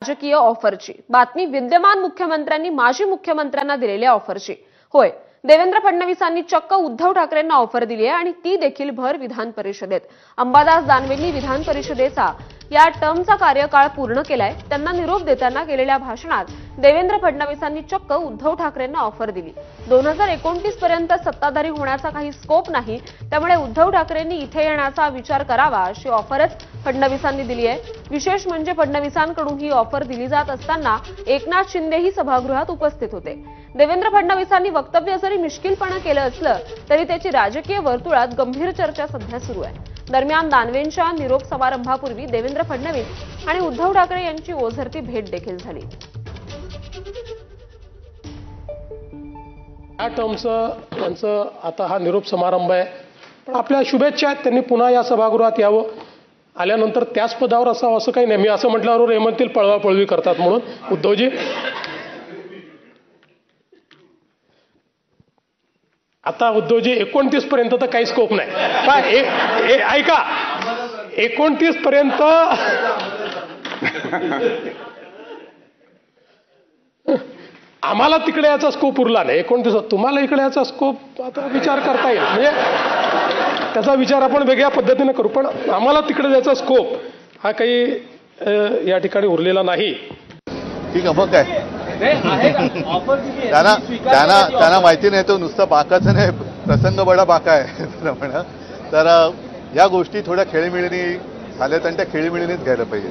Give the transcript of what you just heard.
राजकीय ऑफरची बातमी विद्यमान मुख्यमंत्र्यांनी माजी मुख्यमंत्र्यांना दिलेल्या ऑफरची। होय, देवेंद्र फडणवीसांनी चक्क उद्धव ठाकरेंना ऑफर दिली आहे आणि ती देखील भर विधान परिषदेत। अंबादास दानवेंनी विधान परिषदेचा या टर्मचा कार्यकाळ पूर्ण केलाय। त्यांना निरोप देताना केलेल्या भाषणात देवेंद्र फडणवीसांनी चक्क उद्धव ठाकरेंना ऑफर दिली। 2029 पर्यंत सत्ताधारी होण्याचा काही स्कोप नाही, त्यामुळे उद्धव ठाकरेंनी इथे येण्याचा विचार करावा अशी ऑफरच फडणवीसांनी दिली आहे। विशेष म्हणजे फडणवीसांकडून ही ऑफर दिली जात असताना एकनाथ शिंदेही सभागृहात उपस्थित होते। देवेंद्र फडणवीसांनी वक्तव्य जरी मिश्किलपणा केलं असलं तरी त्याची राजकीय वर्तुळात गंभीर चर्चा सध्या सुरू आहे। दरम्यान दानवेंच्या निरोप समारंभापूर्वी देवेंद्र फडणवीस आणि उद्धव ठाकरे यांची ओझरती भेट देखील झाली। या टर्मचं आता हा निरोप समारंभ आहे, पण आपल्या शुभेच्छा आहेत। त्यांनी पुन्हा या सभागृहात यावं, आल्यानंतर त्याच पदावर असावं असं काही नाही। मी असं म्हटल्यावर हे म्हणतील पळवापळवी करतात म्हणून। उद्धवजी, आता उद्धवजी 29 पर्यंत तर काही स्कोप नाही काय? ऐका, 29 पर्यंत आम्हाला तिकडे याचा स्कोप उरला नाही। 29 तुम्हाला इकडे याचा स्कोप आता विचार करता येईल, म्हणजे त्याचा विचार आपण वेगळ्या पद्धतीने करू, पण आम्हाला तिकडे याचा स्कोप हा काही या ठिकाणी उरलेला नाही। ठीक आहे, मग काय त्यांना माहिती नाही, तो नुसतं बाकाचं नाही, प्रसंग बडा बाका आहे म्हणा। तर या गोष्टी थोड्या खेळीमेळीने झाल्यात आणि त्या खेळीमेळीनेच घ्यायला पाहिजे।